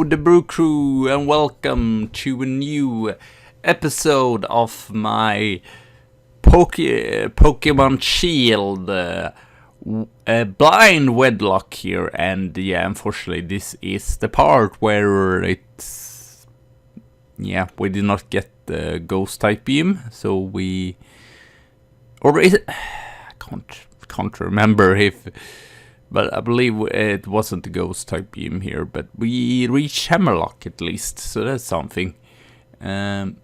The Brew Crew, and welcome to a new episode of my Pokemon Shield blind Wedlocke here. And yeah, unfortunately this is the part where we did not get the ghost type beam, so we, or is it, I can't remember if, but I believe it wasn't the ghost type beam here, but we reached Hammerlock at least, so that's something. Or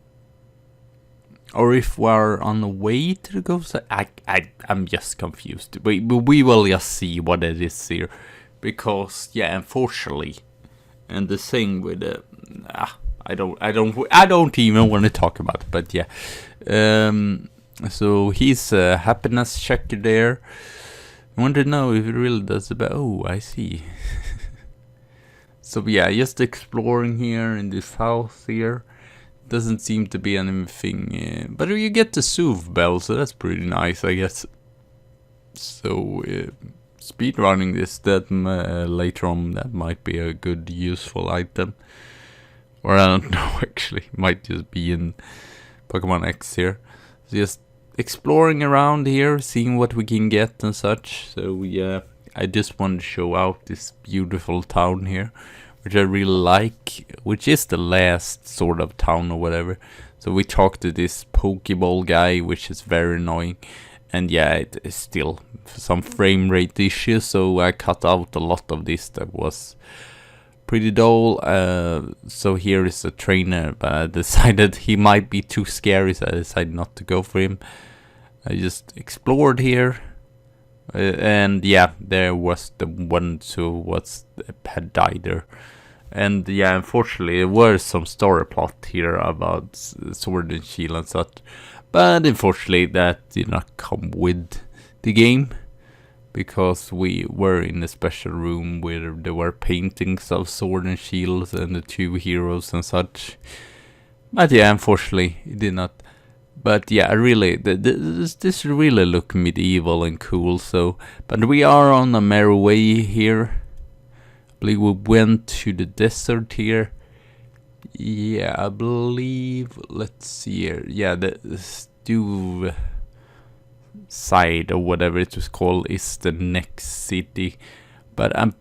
if we're on the way to the ghost type, I'm just confused. We will just see what it is here, because yeah, unfortunately, and the thing with the I don't even want to talk about it, but yeah. So he's a happiness checker there. I want to know if it really does the oh, I see. So yeah, just exploring here in this house here. Doesn't seem to be anything, but you get the Soothe Bell, so that's pretty nice, I guess. So speed running this, that later on, that might be a good useful item. Or I don't know, actually, might just be in Pokemon X here. So just exploring around here, seeing what we can get and such. So yeah, I just want to show out this beautiful town here, which I really like, which is the last sort of town or whatever. So we talked to this Pokeball guy, which is very annoying, and yeah, it is still some frame rate issues, so I cut out a lot of this that was pretty dull. So here is a trainer, but I decided he might be too scary, so I decided not to go for him. I just explored here, and yeah, there was the one who had died there. And yeah, unfortunately there was some story plot here about Sword and Shield and such, but unfortunately that did not come with the game, because we were in a special room where there were paintings of Sword and Shield and the two heroes and such. But yeah, unfortunately it did not. But yeah, really, this really look medieval and cool. So, but we are on a merry way here. I believe we went to the desert here. Yeah, I believe. Let's see here. Yeah, the Stow-on-Side or whatever it was called is the next city. But I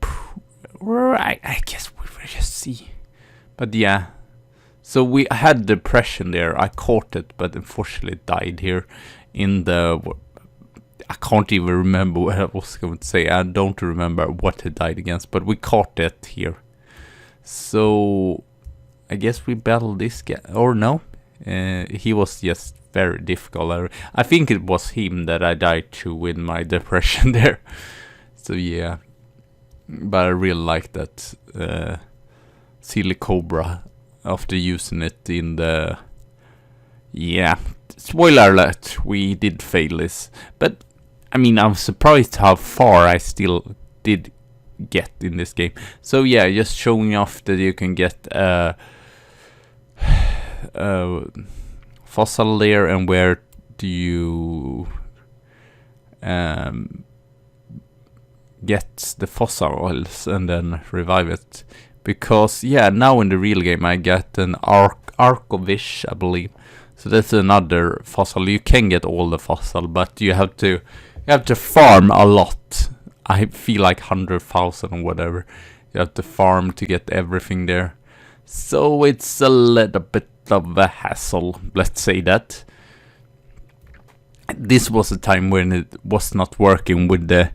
guess we will just see. But yeah. So we had depression there. I caught it, but unfortunately it died here in the... I can't even remember what I was going to say. I don't remember what it died against, but we caught it here. So I guess we battled this guy. Or no, he was just very difficult. I think it was him that I died to with my depression there. So yeah, but I really like that Silly Cobra. After using it in the... Yeah, spoiler alert, we did fail this. But, I mean, I'm surprised how far I still did get in this game. So yeah, just showing off that you can get fossil there, and where do you get the fossils and then revive it. Because, yeah, now in the real game I get an Arcovish, I believe. So that's another fossil. You can get all the fossil, but you have to farm a lot. I feel like 100,000 or whatever. You have to farm to get everything there. So it's a little bit of a hassle, let's say that. This was a time when it was not working with the...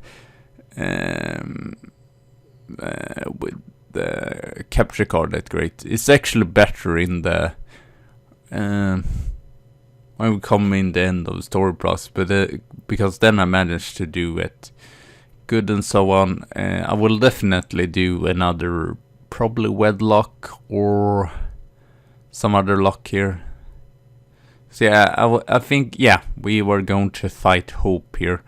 the capture card that great. It's actually better in the when we come in the end of the story process, but because then I managed to do it good and so on. I will definitely do another, probably Wedlocke or some other lock here. So yeah, I think yeah, we were going to fight Hope here,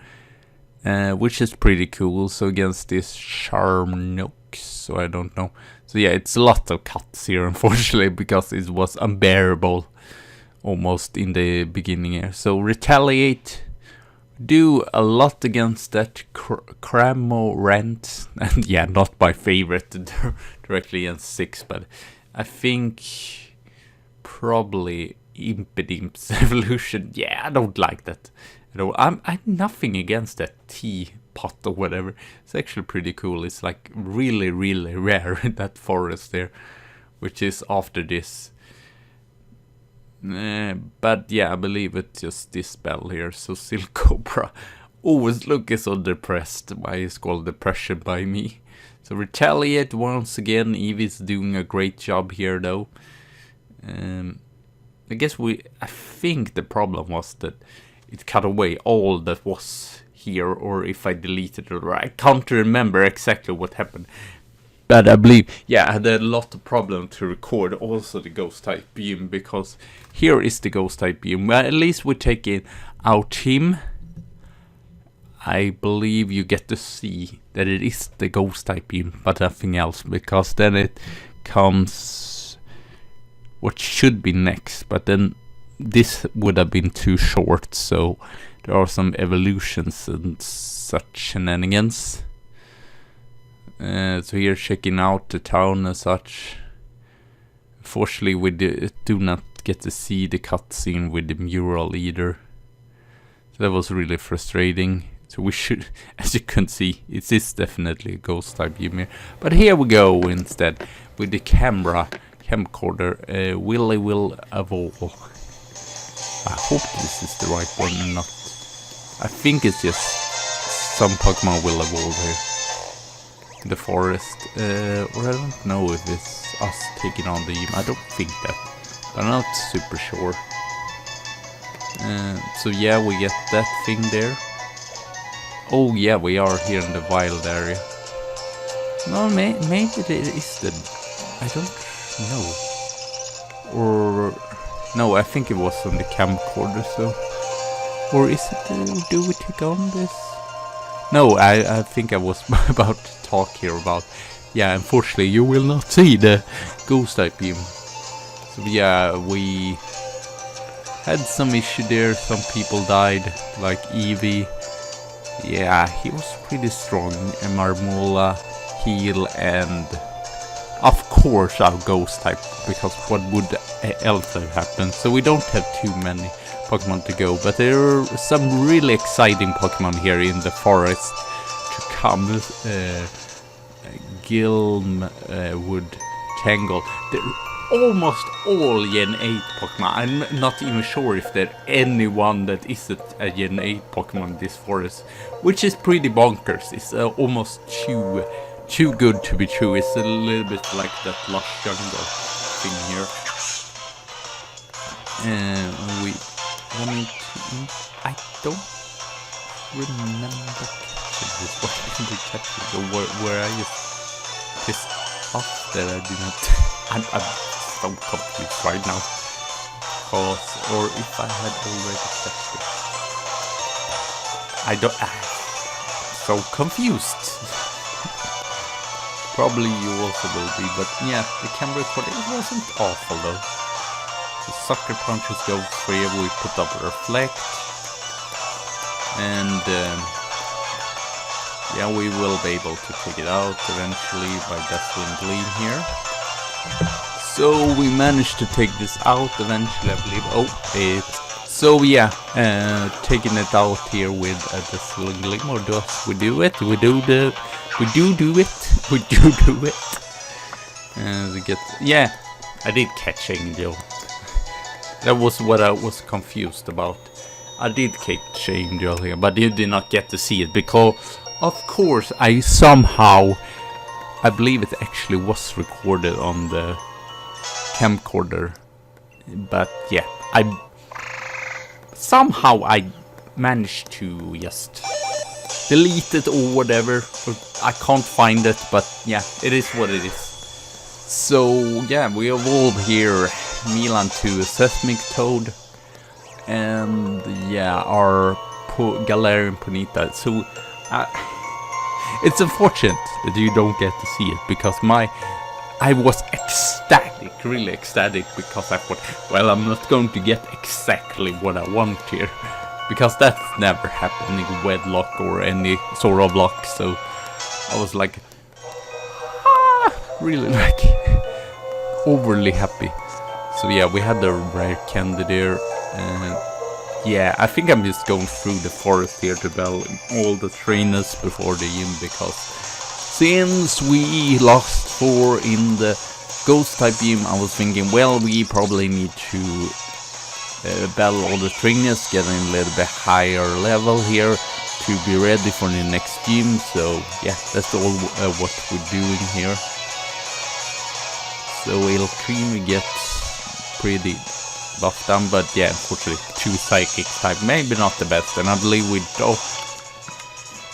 which is pretty cool. So against this Charmnook. So I don't know. So yeah, it's a lot of cuts here, unfortunately, because it was unbearable almost in the beginning here. So retaliate, do a lot against that Cramorant, and yeah, not my favorite. There directly against 6, but I think probably Impedimp's evolution. Yeah, I don't like that at all. I'm nothing against that teapot or whatever. It's actually pretty cool. It's like really, really rare in that forest there, which is after this. But yeah, I believe it's just this spell here. So Silk Cobra always looking so depressed. Why is called depression by me? So retaliate once again. Eevee's doing a great job here though. I guess I think the problem was that it cut away all that was here, or if I deleted it, or I can't remember exactly what happened. But I believe, yeah, I had a lot of problem to record also the ghost type beam, because here is the ghost type beam. Well, at least we take it out him. I believe you get to see that it is the ghost type beam, but nothing else, because then it comes what should be next, but then this would have been too short, so there are some evolutions and such shenanigans. So here checking out the town and such. Unfortunately, we do not get to see the cutscene with the mural either. So that was really frustrating. So we should, as you can see, it is definitely a ghost type beam here. But here we go instead with the camcorder. Willy will evolve. I hope this is the right one and not. I think it's just some Pokemon will evolve here. The forest, or I don't know if it's us taking on the. I don't think that, but I'm not super sure. So yeah, we get that thing there. Oh yeah, we are here in the wild area. No, maybe it is the. I don't know. Or no, I think it was on the camcorder. So, or is it? Do we take on this? No, I think I was about to talk here about, yeah, unfortunately you will not see the ghost type beam. So yeah, we had some issue there, some people died, like Eevee. Yeah, he was pretty strong, and Marmola, heal, and of course our ghost type, because what would else have happened? So we don't have too many Pokemon to go, but there are some really exciting Pokemon here in the forest to come. Gilmwood, Tangle, they're almost all Gen 8 Pokemon. I'm not even sure if there's anyone that isn't a Gen 8 Pokemon in this forest, which is pretty bonkers. It's almost too good to be true. It's a little bit like that lush jungle thing here. I don't remember catching this. What did we catch it? Or where I just pissed off that I did not. I'm so confused right now. Or if I had already catched it. I'm so confused. Probably you also will be, but yeah, the camera recording wasn't awful though. The sucker punches go free, we put up a reflect, and yeah, we will be able to take it out eventually by Dazzling Gleam here. So we managed to take this out eventually, I believe. So yeah, taking it out here with a Dazzling Gleam, or we do it? We do it. Yeah, I did catch Angel. That was what I was confused about. I did catch Angel here, but you did not get to see it because, of course, I believe it actually was recorded on the camcorder. But yeah, I managed to just delete it or whatever. I can't find it, but yeah, it is what it is. So yeah, we evolve here Milan to a Seismic Toad, and yeah, our Galarian Ponyta. So it's unfortunate that you don't get to see it, because I was ecstatic, really ecstatic, because I thought, well, I'm not going to get exactly what I want here, because that's never happened in Wedlocke or any sort of lock. So I was like, really like overly happy. So yeah, we had the rare candy there, and yeah, I think I'm just going through the forest here to battle all the trainers before the gym, because since we lost 4 in the ghost type gym, I was thinking, well, we probably need to battle all the trainers, getting a little bit higher level here to be ready for the next gym. So yeah, that's all what we're doing here. So El Creamy gets pretty buffed down, but yeah, unfortunately 2 psychic type, maybe not the best, and I believe we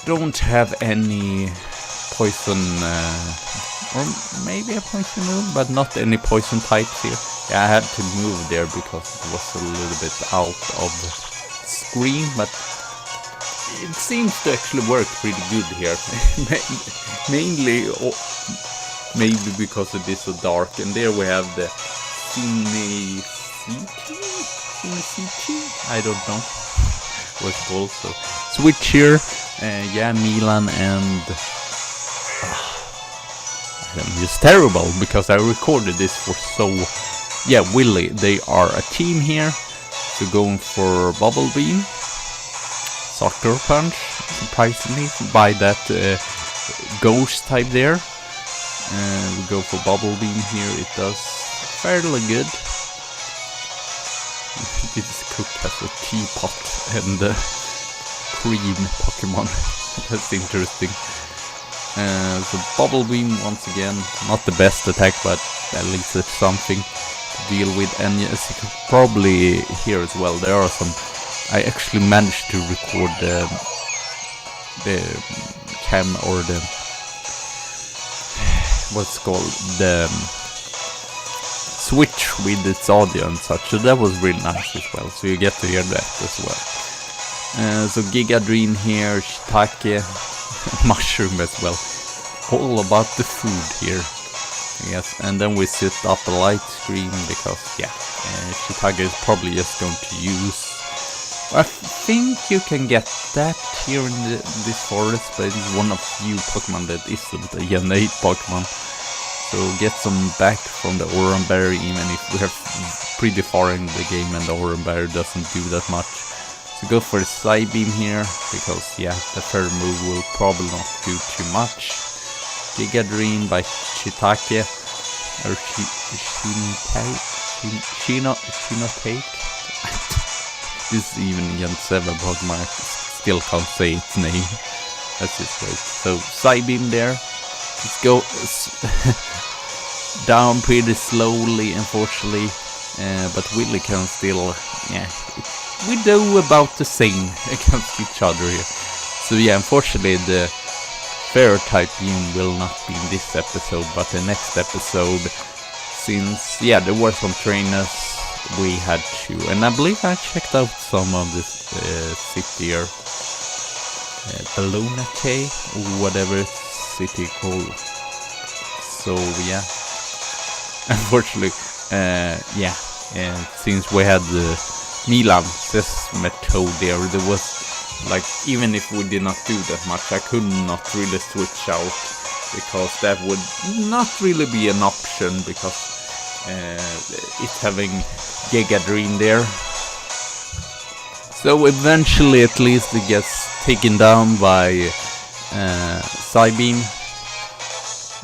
don't have any poison, or maybe a poison move, but not any poison types here. Yeah, I had to move there because it was a little bit out of the screen, but it seems to actually work pretty good here. Mainly, maybe because it is so dark. And there we have the Cinecity? I don't know what it's called. So switch here, yeah, Milan, and I'm just terrible because I recorded this for so. Yeah, Willy, they are a team here. So going for Bubble Beam, Soccer Punch, surprisingly, by that ghost type there. We go for Bubble Beam here, it does fairly good. This cook has a teapot and cream Pokemon. That's interesting. So Bubble Beam once again, not the best attack, but at least it's something to deal with. And as you can probably hear as well, there are some. I actually managed to record the cam, or the what's called the switch with its audio and such. So that was really nice as well. So you get to hear that as well. So Gigadreen here, Shiitake, Mushroom as well. All about the food here. Yes, and then we set up a light screen because, yeah, Shiitake is probably just going to use. I think you can get that here in this forest, but it's one of few Pokemon that isn't a Gen 8 Pokemon. So get some back from the Oranberry, even if we have pretty far in the game and the Oranberry doesn't do that much. So go for the Psybeam here, because yeah, the third move will probably not do too much. Gigadreen by Shiitake, or Shinotake. This is even Gen 7 Pokemon, I still can't say its name. That's just great. So Psybeam there. Let's go down pretty slowly, unfortunately. But Willy can still, yeah, we do about the same against each other here. So yeah, unfortunately the Fairy type beam will not be in this episode, but the next episode, since yeah, there were some trainers, we had to, and I believe I checked out some of this city here, Ballonlea, or whatever city called. So yeah, unfortunately, yeah, since we had the Milan method there was like, even if we did not do that much, I could not really switch out, because that would not really be an option, because it's having Gigadreen there. So eventually, at least, it gets taken down by Psybeam.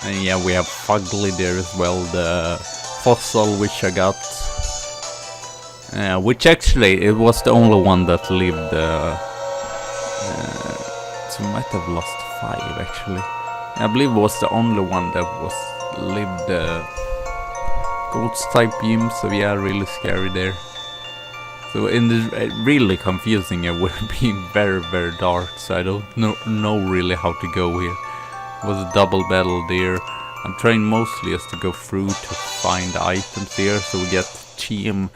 And yeah, we have Fugly there as well, the fossil which I got. Which actually, it was the only one that lived. So we might have lost 5 actually. I believe it was the only one that was lived ghost type beam, so yeah, really scary there. So in the really confusing, it would be very, very dark, so I don't know really how to go here. It was a double battle there. I'm trying mostly just to go through to find the items here. So we get Team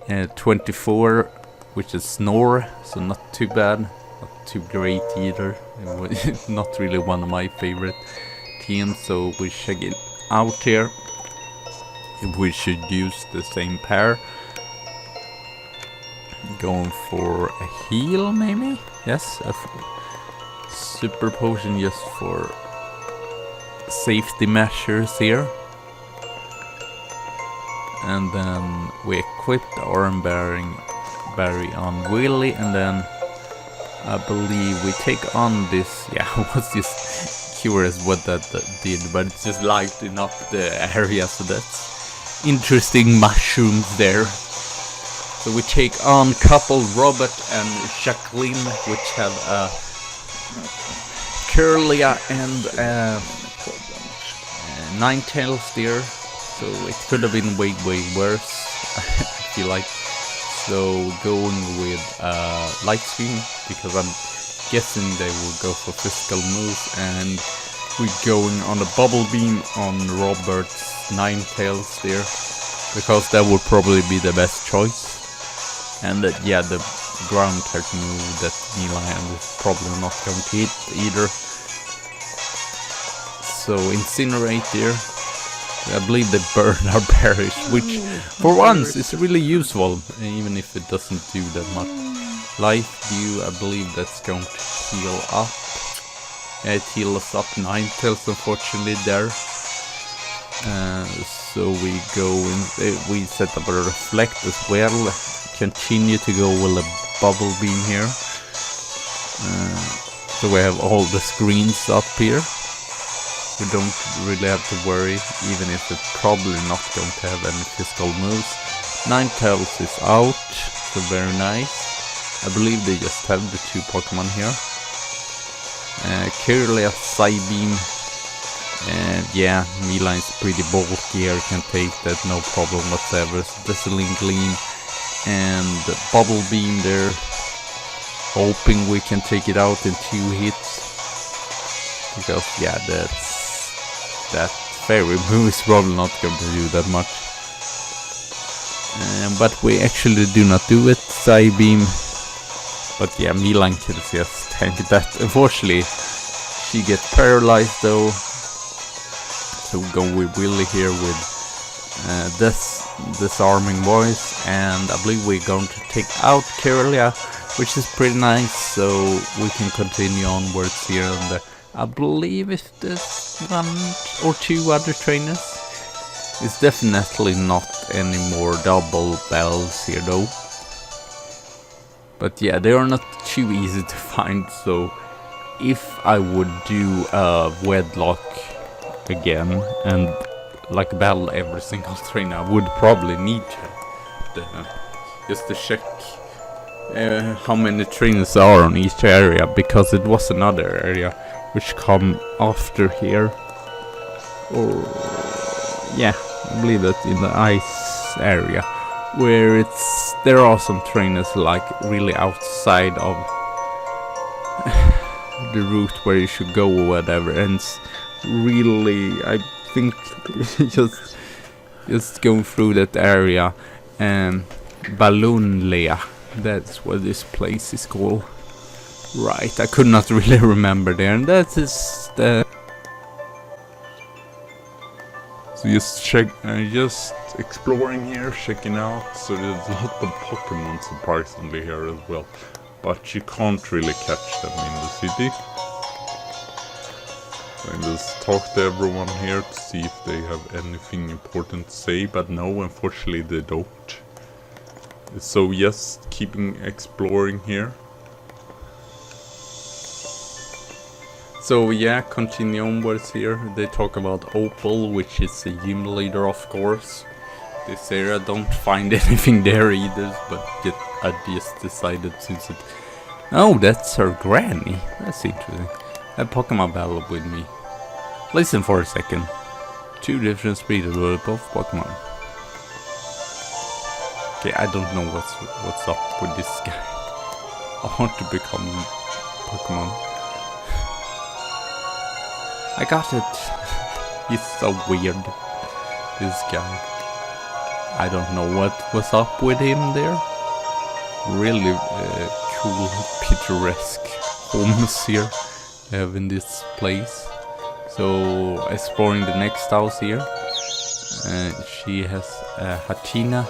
24, which is Snore, so not too bad, not too great either. It's not really one of my favorite teams, so we should get out here. We should use the same pair. Going for a heal, maybe? Yes, a super potion just for safety measures here. And then we equip the arm berry on Willy, and then I believe we take on this. Yeah, I was just curious what that did, but it's just lighting up the area, so that's interesting mushrooms there. So we take on couple Robert and Jacqueline, which have Curlia and Ninetales there. So it could have been way worse, I feel like. So going with Lightstream, because I'm guessing they will go for physical moves, and we're going on a Bubble Beam on Robert's Ninetales there, because that would probably be the best choice. And yeah, the ground type move that Milan is probably not going to hit either. So Incinerate there. I believe they burn our berries, which for once is really useful, even if it doesn't do that much. Life View, I believe that's going to heal up. It heals up Ninetales, unfortunately, there. So we go in, we set up a Reflect as well. Continue to go with a Bubble Beam here. So we have all the screens up here. We don't really have to worry, even if it's probably not going to have any physical moves. Ninetales is out, so very nice. I believe they just have the 2 Pokemon here. Curlia Psybeam. And yeah, Milan is pretty bulky here, can take that no problem whatsoever. So Dazzling Gleam and Bubble Beam there. Hoping we can take it out in 2 hits. Because yeah, that fairy move is probably not going to do that much. But we actually do not do it. Psybeam. But yeah, Milan can just tank that. Unfortunately, she gets paralyzed though. So we go with Willy here with disarming voice. And I believe we're going to take out Curlia, which is pretty nice. So we can continue onwards here on the... I believe it's this 1 or 2 other trainers. It's definitely not any more double bells here though. But yeah, they are not too easy to find, so if I would do a Wedlocke again and like battle every single trainer, I would probably need to just to check how many trainers are on each area, because it was another area which come after here. Or yeah, I believe that in the ice area, where there are some trainers like really outside of the route where you should go or whatever, and it's really, I think, just going through that area. Ballonlea, that's what this place is called. Right, I could not really remember there, and that is the... So just exploring here, checking out, so there's a lot of Pokemon surprisingly here as well. But you can't really catch them in the city. So I just talk to everyone here to see if they have anything important to say, but no, unfortunately they don't. So just keeping exploring here. So yeah, continue onwards here. They talk about Opal, which is a gym leader, of course. This area, don't find anything there either, but I just decided to... Oh, that's her granny. That's interesting. A Pokemon battle with me. Listen for a second. 2 different speeds of both Pokemon. Okay, I don't know what's up with this guy. I want to become Pokemon. I got it. He's so weird, this guy. I don't know what was up with him there. Really cool, picturesque homes here they have in this place. So exploring the next house here. She has Hatina.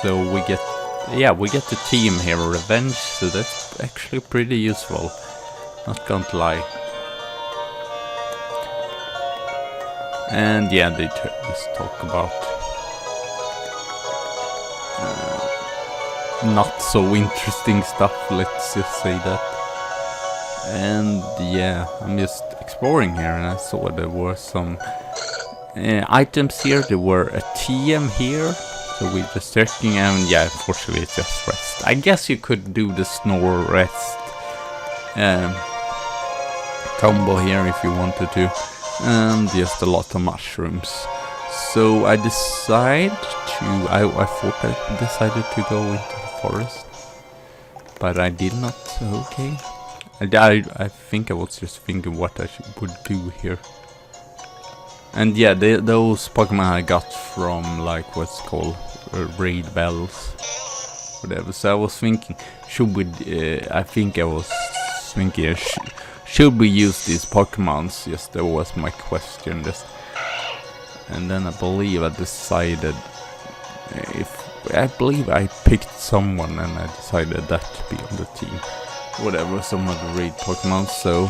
So we get the team here, Revenge. So that's actually pretty useful. Not gonna lie. And yeah, they just talk about not so interesting stuff, let's just say that. And yeah, I'm just exploring here, and I saw there were some items here. There were a TM here, so we're just checking, and yeah, unfortunately it's just rest. I guess you could do the snore rest combo here if you wanted to, and just a lot of mushrooms. So I decided to, I thought I decided to go into the forest, but I did not. Okay, I think I was just thinking what I would do here. And yeah, those Pokemon I got from like what's called raid battles, whatever. So I was thinking, should we? I think I was thinking, should we use these Pokemons? Yes, that was my question. Just, and then I believe I decided I believe I picked someone, and I decided that to be on the team. Whatever, some of the raid Pokemon. So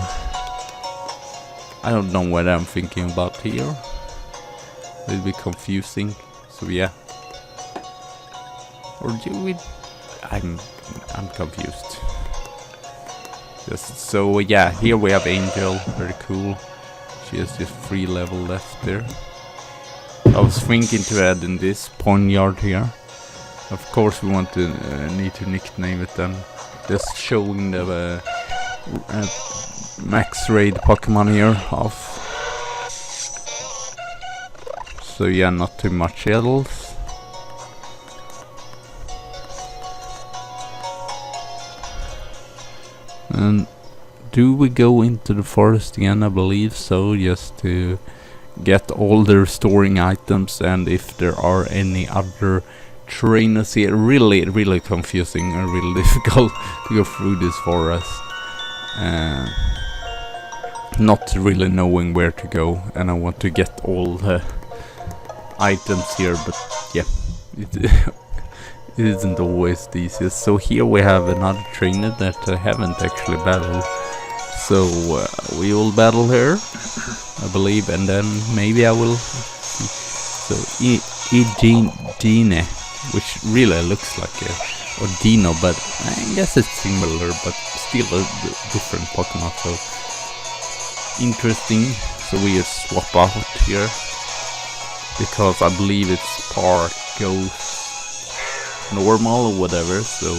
I don't know what I'm thinking about here. It'll be confusing. So yeah. Or do we? I'm confused. Just so yeah, here we have Angel, very cool. She has just 3 level left there. I was thinking to add in this Ponyard here. Of course we want to need to nickname it then. Just showing the max raid Pokemon here off. So yeah, not too much else. And do we go into the forest again? I believe so, just to get all the restoring items, and if there are any other trainers here. Really confusing and really difficult to go through this forest. Not really knowing where to go, and I want to get all the items here, but yeah, it isn't always the easiest. So here we have another trainer that I haven't actually battled, so we will battle her, I believe, and then maybe I will see. So Dine, which really looks like a Dino, but I guess it's similar, but still a different Pokemon, so interesting. So we just swap out here, because I believe its part goes normal or whatever, so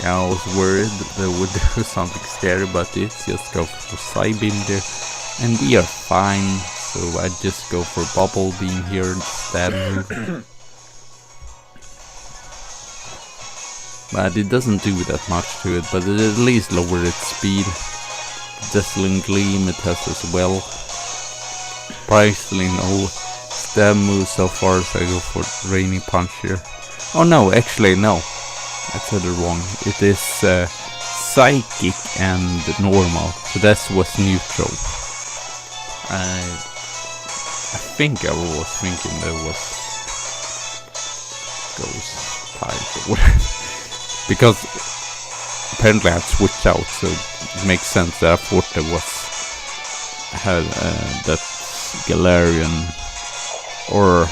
yeah, I was worried that they would do something scary, but it's just go for Psybeam there, and we are fine. So I just go for Bubble Beam here and stab move. But it doesn't do that much to it, but it at least lowered its speed. Dazzling Gleam it has as well. Surprisingly no stab move so far, so I go for Rainy Punch here. Oh no, actually no, I said it wrong. It is Psychic and Normal, so that was neutral. I think I was thinking there was Ghost type or whatever. Because apparently I had switched out, so it makes sense that I thought there was that Galarian, or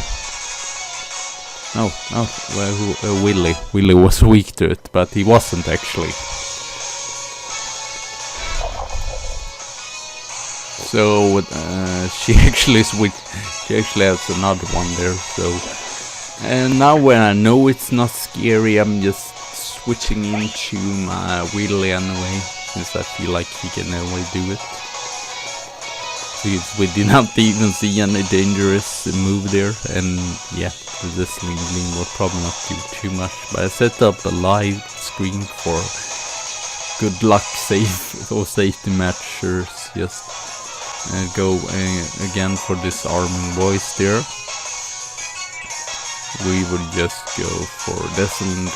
no, Willy was weak to it, but he wasn't actually. So she actually switched. She actually has another one there. So and now when I know it's not scary, I'm just switching into my Willy anyway, since I feel like he can only do it. Since we did not even see any dangerous move there, and yeah, the Sling will probably not do too much. But I set up a live screen for good luck safety measures. Just go again for disarming voice there. We would just go for Dazzling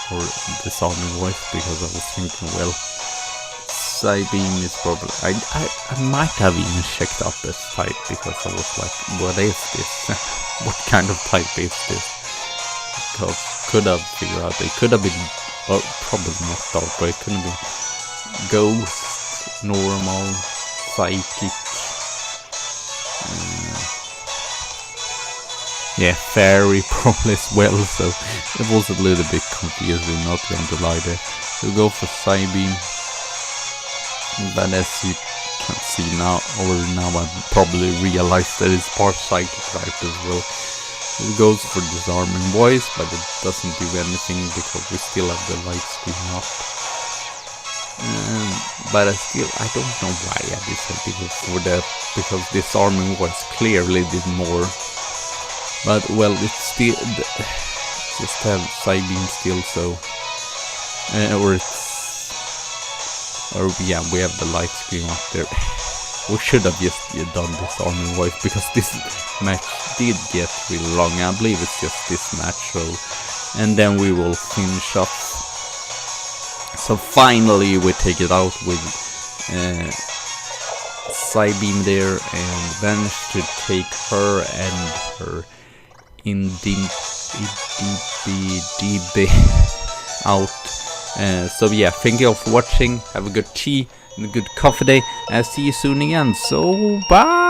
or disarming voice, because I was thinking, well, Psybeam is probably. I might have even checked up this type, because I was like, what is this? What kind of type is this? Because could have figured out it could have been, or probably not dark, but it could have been Ghost, Normal, Psychic. Yeah, fairy probably as well, so it was a little bit confusing, not going to lie there. We'll go for side beam, but as you can see now, or now I probably realized that it's part psychic type as well. It goes for disarming voice, but it doesn't do anything because we still have the light screen up. But I don't know why I decided for that, because disarming voice clearly did more. But well, it's still just have side beam still, so yeah, we have the light screen up there. We should have just done disarming voice, because this match did get really long. I believe it's just this match, so and then we will finish up. So finally we take it out with side beam there, and managed to take her and her DB out. So yeah, thank you all for watching. Have a good tea and a good coffee day. I'll see you soon again. So bye.